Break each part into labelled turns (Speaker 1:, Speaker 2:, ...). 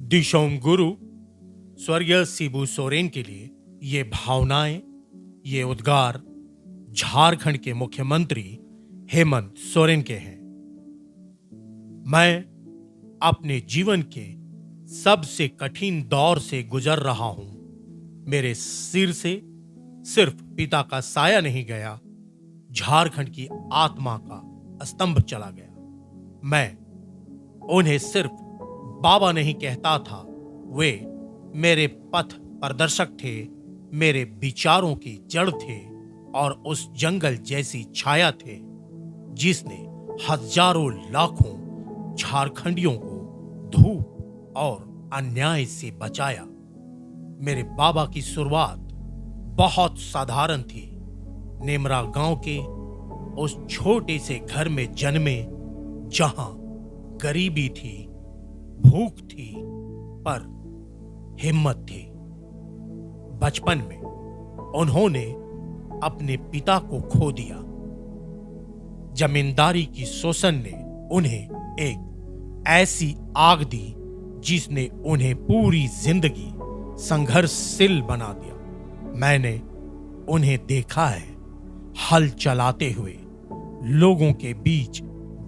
Speaker 1: दिशोम गुरु स्वर्गीय शिबू सोरेन के लिए ये भावनाएं, ये उद्गार झारखंड के मुख्यमंत्री हेमंत सोरेन के हैं। मैं अपने जीवन के सबसे कठिन दौर से गुजर रहा हूं। मेरे सिर से सिर्फ पिता का साया नहीं गया, झारखंड की आत्मा का स्तंभ चला गया। मैं उन्हें सिर्फ बाबा नहीं कहता था, वे मेरे पथ प्रदर्शक थे, मेरे विचारों की जड़ थे और उस जंगल जैसी छाया थे जिसने हजारों लाखों झारखंडियों को धूप और अन्याय से बचाया। मेरे बाबा की शुरुआत बहुत साधारण थी। नेमरा गांव के उस छोटे से घर में जन्मे जहां गरीबी थी, भूख थी, पर हिम्मत थी। बचपन में उन्होंने अपने पिता को खो दिया। जमींदारी की शोषण ने उन्हें एक ऐसी आग दी जिसने उन्हें पूरी जिंदगी संघर्षशील बना दिया। मैंने उन्हें देखा है, हल चलाते हुए, लोगों के बीच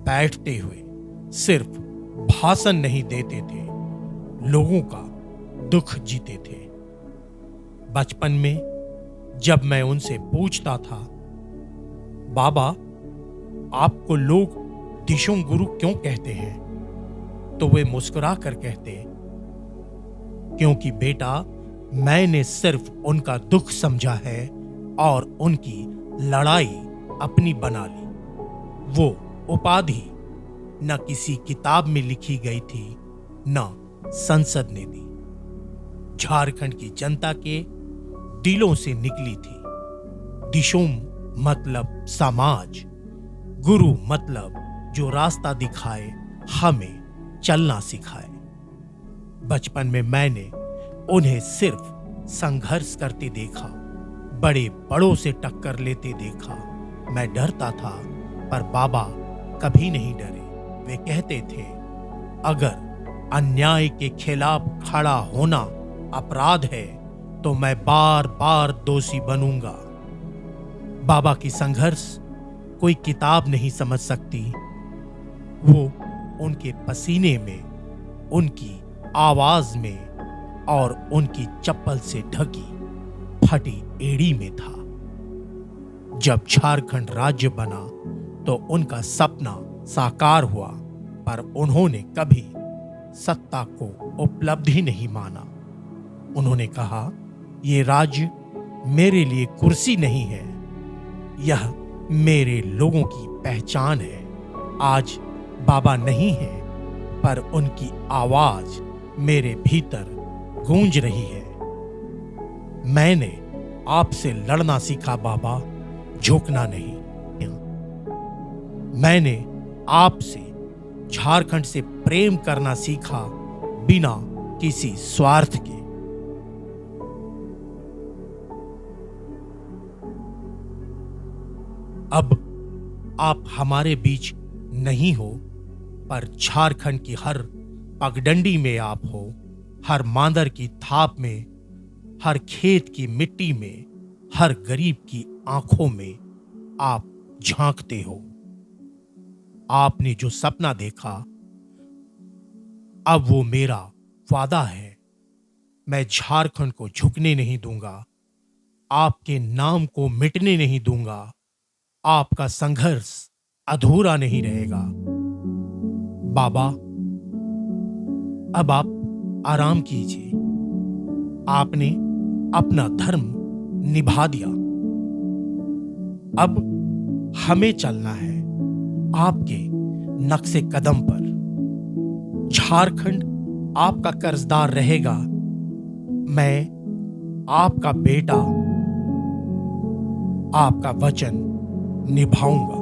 Speaker 1: बैठते हुए, सिर्फ भाषण नहीं देते थे, लोगों का दुख जीते थे। बचपन में जब मैं उनसे पूछता था, बाबा आपको लोग दिशोम गुरु क्यों कहते हैं, तो वे मुस्कुरा कर कहते, क्योंकि बेटा मैंने सिर्फ उनका दुख समझा है और उनकी लड़ाई अपनी बना ली। वो उपाधि न किसी किताब में लिखी गई थी, न संसद ने दी, झारखंड की जनता के दिलों से निकली थी। दिशोम मतलब समाज, गुरु मतलब जो रास्ता दिखाए, हमें चलना सिखाए। बचपन में मैंने उन्हें सिर्फ संघर्ष करते देखा, बड़े बड़ों से टक्कर लेते देखा। मैं डरता था, पर बाबा कभी नहीं डरे। वे कहते थे, अगर अन्याय के खिलाफ खड़ा होना अपराध है तो मैं बार बार दोषी बनूंगा। बाबा की संघर्ष कोई किताब नहीं समझ सकती। वो उनके पसीने में, उनकी आवाज में और उनकी चप्पल से ढकी फटी एड़ी में था। जब झारखंड राज्य बना तो उनका सपना साकार हुआ, पर उन्होंने कभी सत्ता को उपलब्धि नहीं माना। उन्होंने कहा, ये राज्य मेरे लिए कुर्सी नहीं है, यह मेरे लोगों की पहचान है। आज बाबा नहीं है, पर उनकी आवाज मेरे भीतर गूंज रही है। मैंने आपसे लड़ना सीखा बाबा, झुकना नहीं। मैंने आपसे झारखंड से प्रेम करना सीखा, बिना किसी स्वार्थ के। अब आप हमारे बीच नहीं हो, पर झारखंड की हर पगडंडी में आप हो, हर मांदर की थाप में, हर खेत की मिट्टी में, हर गरीब की आंखों में आप झांकते हो। आपने जो सपना देखा, अब वो मेरा वादा है। मैं झारखंड को झुकने नहीं दूंगा, आपके नाम को मिटने नहीं दूंगा। आपका संघर्ष अधूरा नहीं रहेगा। बाबा, अब आप आराम कीजिए। आपने अपना धर्म निभा दिया, अब हमें चलना है आपके नक्शे कदम पर। झारखंड आपका कर्जदार रहेगा। मैं आपका बेटा आपका वचन निभाऊंगा।